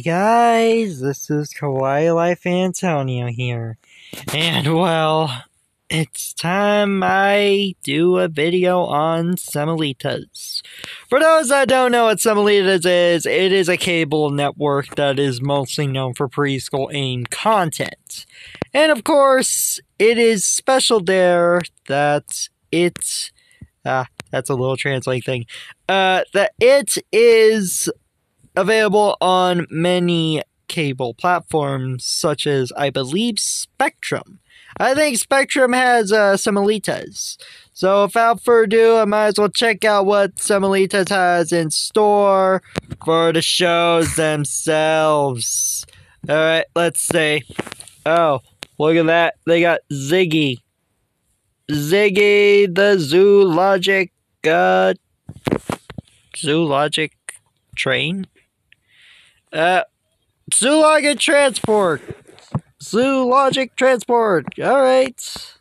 guys, this is Kawaii Life Antonio here, and well, it's time I do a video on Semillitas. For those that don't know what Semillitas is, it is a cable network that is mostly known for preschool aimed content. And of course, it is special there that it's, that's a little translate thing, that it is available on many cable platforms, such as, I believe, Spectrum. I think Spectrum has Semillitas. So without further ado, I might as well check out what Semillitas has in store for the shows themselves. Alright, let's see. Oh, look at that. They got Ziggy. Ziggy the zoologic train? Zoologic transport. Alright.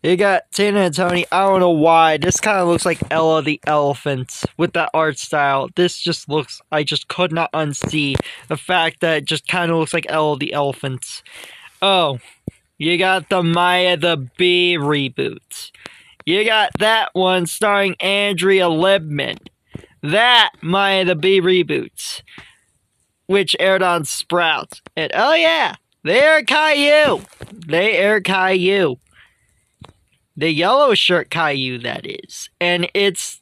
You got Tina and Tony. I don't know why. This kind of looks like Ella the Elephant with that art style. This just looks, I just could not unsee the fact that it just kind of looks like Ella the Elephant. Oh, you got the Maya the Bee reboot. You got that one starring Andrea Libman. That Maya the Bee reboot, which aired on Sprout. And oh yeah, they air Caillou. The yellow shirt Caillou, that is. And it's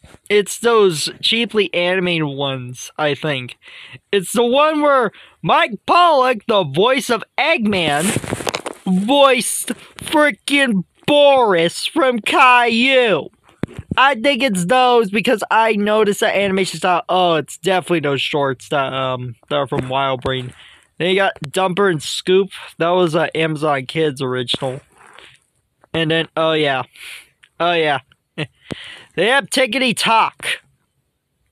those cheaply animated ones, I think. It's the one where Mike Pollock, the voice of Eggman, voiced frickin' Boris from Caillou. I think it's those because I noticed that animation style. Oh, it's definitely those shorts that are from Wild Brain. Then you got Dumper and Scoop. That was an Amazon Kids original. And then, oh yeah. They have Tickety Talk.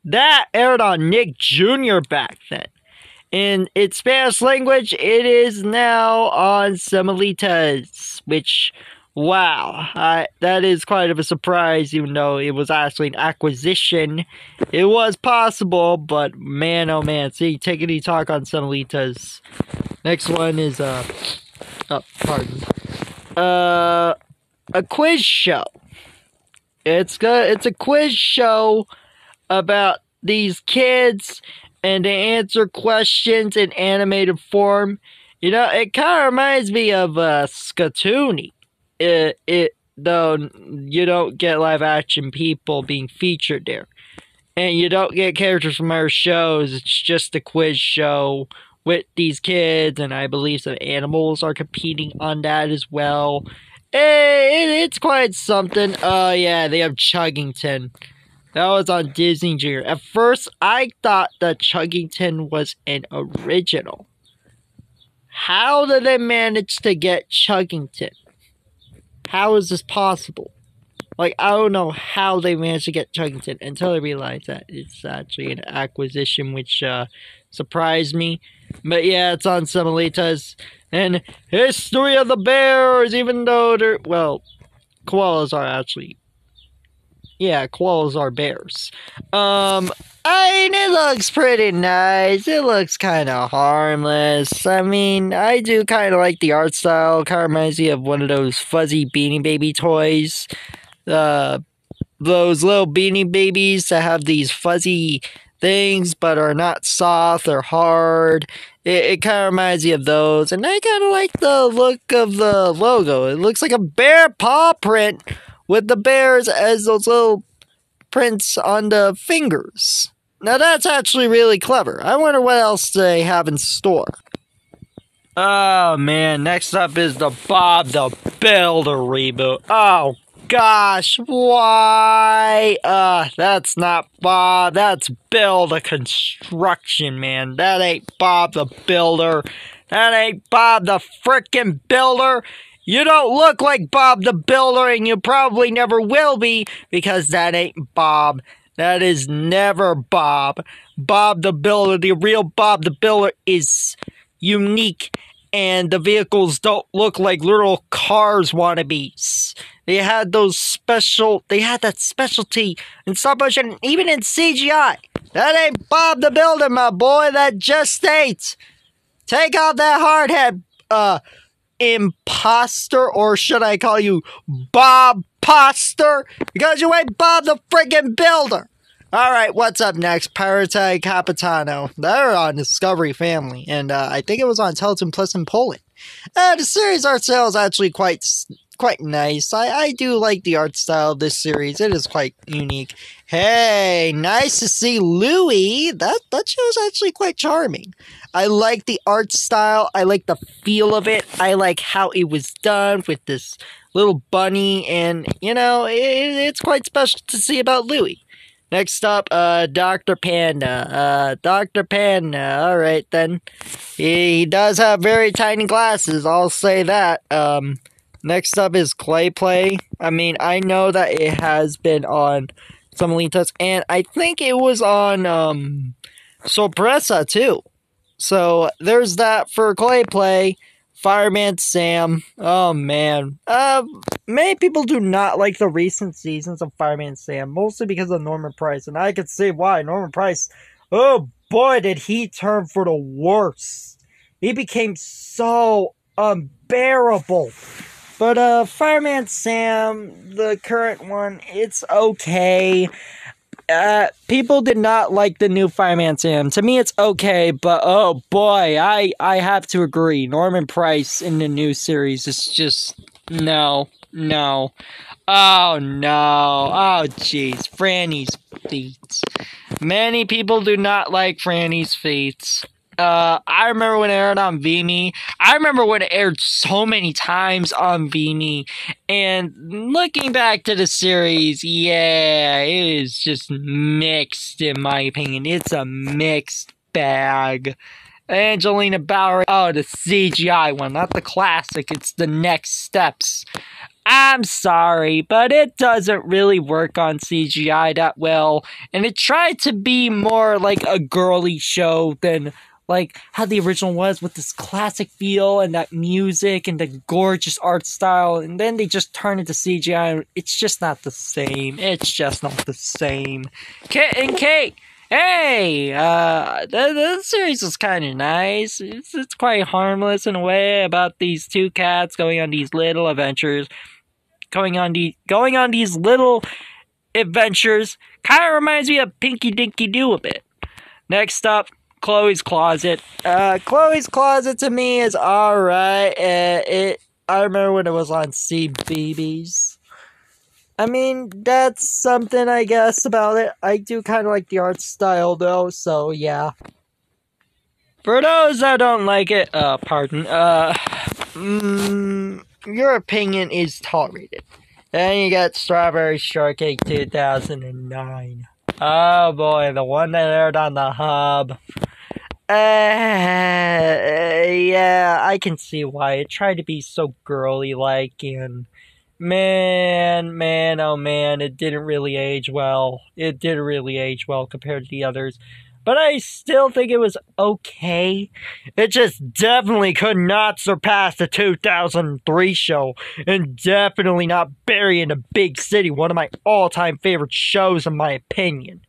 That aired on Nick Jr. back then. In its Spanish language, it is now on Semillitas, which, wow, that is quite of a surprise, even though it was actually an acquisition. It was possible, but man, oh man, see, Tickety Talk on Semillitas. Next one is, a quiz show. It's a quiz show about these kids, and they answer questions in animated form. You know, it kind of reminds me of Skatoony. Though you don't get live action people being featured there, and you don't get characters from our shows. It's just a quiz show with these kids, and I believe some animals are competing on that as well. It's quite something. Oh yeah, they have Chuggington. That was on Disney Junior. At first, I thought that Chuggington was an original. How did they manage to get Chuggington? How is this possible? Like, I don't know how they managed to get Chuggington until I realized that it's actually an acquisition, which surprised me. But yeah, it's on Semillitas. And History of the Bears, even though they're, well, koalas are actually, yeah, koalas are bears. I mean, it looks pretty nice. It looks kind of harmless. I mean, I do kind of like the art style. Kind of reminds me of one of those fuzzy Beanie Baby toys. Those little Beanie Babies that have these fuzzy things but are not soft or hard. It kind of reminds me of those. And I kind of like the look of the logo. It looks like a bear paw print with the bears as those little prints on the fingers. Now that's actually really clever. I wonder what else they have in store. Oh man, next up is the Bob the Builder reboot. Oh gosh, why? That's not Bob, that's Bill the Construction Man. That ain't Bob the Builder. That ain't Bob the frickin' Builder. You don't look like Bob the Builder, and you probably never will be, because that ain't Bob. That is never Bob. Bob the Builder, the real Bob the Builder, is unique, and the vehicles don't look like little Cars wannabes. They had that specialty in stop motion, even in CGI. That ain't Bob the Builder, my boy. That just ain't. Take off that hard head, imposter, or should I call you Bob Poster? Because you ain't Bob the friggin' Builder. Alright, what's up next? Playay, Capitano. They're on Discovery Family, and I think it was on Television Plus in Poland. The series art style is actually quite nice. I do like the art style of this series. It is quite unique. Hey, nice to see Louie. That show is actually quite charming. I like the art style. I like the feel of it. I like how it was done with this little bunny, and, you know, it's quite special to see about Louie. Next up, Dr. Panda. Dr. Panda, alright then. He does have very tiny glasses, I'll say that. Next up is Playay. I mean, I know that it has been on Semillitas, and I think it was on, Sorpresa, too. So, there's that for Playay. Fireman Sam. Oh, man. Many people do not like the recent seasons of Fireman Sam, mostly because of Norman Price, and I could see why. Norman Price, oh boy, did he turn for the worse. He became so unbearable. But, Fireman Sam, the current one, it's okay. People did not like the new Fireman Sam. To me, it's okay, but oh boy, I have to agree. Norman Price in the new series is just, no. Oh no. Oh jeez. Frannys Feet. Many people do not like Frannys Feet. I remember when it aired on VME. I remember when it aired so many times on VME. And looking back to the series, yeah, it is just mixed in my opinion. It's a mixed bag. Angelina Bauer, oh, the CGI one, not the classic, it's the next steps. I'm sorry, but it doesn't really work on CGI that well. And it tried to be more like a girly show than like how the original was, with this classic feel and that music and the gorgeous art style, and then they just turn it to CGI, and it's just not the same. It's just not the same. Kit and Kate! Hey! The series is kind of nice. It's quite harmless in a way about these two cats going on these little adventures. Going on these little adventures. Kind of reminds me of Pinky Dinky Doo a bit. Next up, Chloe's Closet. Chloe's Closet to me is alright. I remember when it was on CBeebies. I mean, that's something I guess about it. I do kind of like the art style though, so yeah. For those that don't like it, your opinion is tolerated. Then you got Strawberry Shortcake 2009. Oh boy, the one that aired on the Hub. Yeah, I can see why. It tried to be so girly-like, and man, oh man, it didn't really age well. It didn't really age well compared to the others. But I still think it was okay. It just definitely could not surpass the 2003 show, and definitely not Bury in a Big City, one of my all-time favorite shows in my opinion.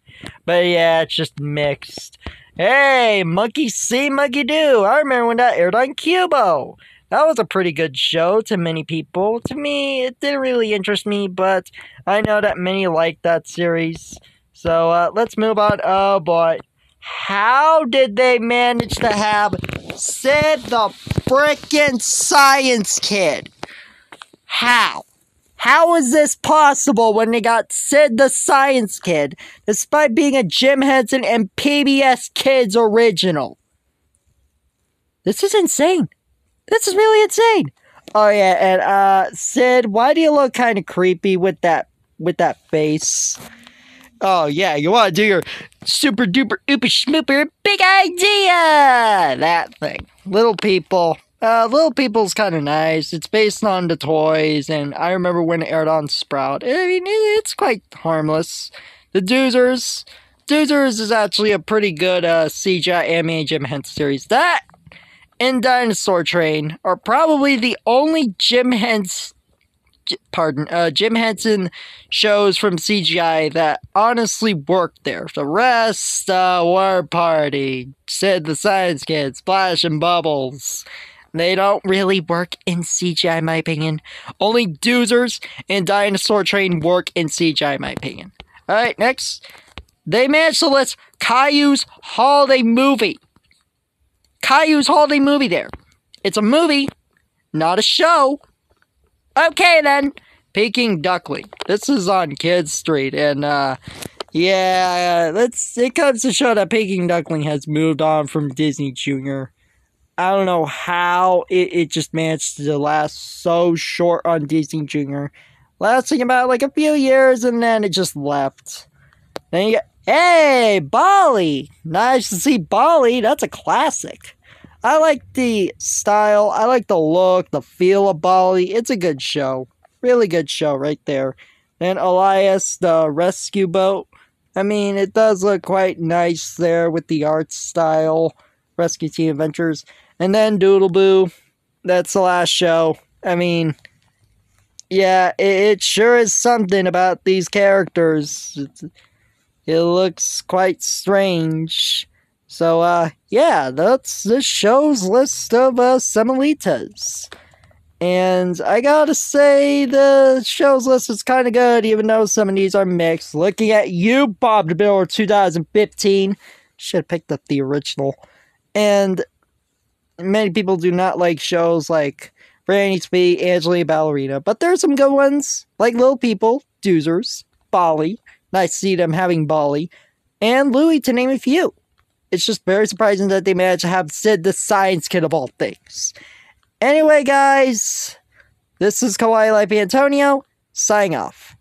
But yeah, it's just mixed. Hey, Monkey See, Monkey Do. I remember when that aired on Cubo. That was a pretty good show to many people. To me, it didn't really interest me, but I know that many liked that series. So, let's move on. Oh boy. How did they manage to have Sid the frickin' Science Kid? How? How is this possible when they got Sid the Science Kid, despite being a Jim Henson and PBS Kids original? This is insane. This is really insane. Oh yeah, and Sid, why do you look kind of creepy with that face? Oh yeah, you want to do your super duper ooper schmooper big idea! That thing. Little People. Little People's kind of nice. It's based on the toys, and I remember when it aired on Sprout. I mean, it's quite harmless. The Doozers. Doozers is actually a pretty good CGI animated Jim Henson series. That and Dinosaur Train are probably the only Jim Henson Jim Henson shows from CGI that honestly worked there. The rest, War Party, Sid the Science Kid, Splash and Bubbles, they don't really work in CGI, in my opinion. Only Doozers and Dinosaur Train work in CGI, in my opinion. Alright, next. They managed to list Caillou's Holiday Movie. Caillou's Holiday Movie there. It's a movie, not a show. Okay then. Peking Duckling. This is on Kids Street, and yeah, it comes to show that Peking Duckling has moved on from Disney Junior. I don't know how it just managed to last so short on Disney Junior. Lasting about like a few years, and then it just left. Then you get, hey, Bali! Nice to see Bali. That's a classic. I like the style, I like the look, the feel of Bali. It's a good show. Really good show right there. Then Elias, the rescue boat. I mean, it does look quite nice there with the art style. Rescue Team Adventures. And then Doodle Bo. That's the last show. I mean, yeah, it sure is something about these characters. It looks quite strange. So, yeah, that's this show's list of Semillitas. And I gotta say, the show's list is kind of good, even though some of these are mixed. Looking at you, Bob the Builder 2015. Should have picked up the original. And many people do not like shows like Frannys Feet, Angelina Ballerina. But there's some good ones, like Little People, Doozers, Bali. Nice to see them having Bali. And Louie, to name a few. It's just very surprising that they managed to have Sid the Science Kid of all things. Anyway, guys, this is Kawaii Life Antonio, signing off.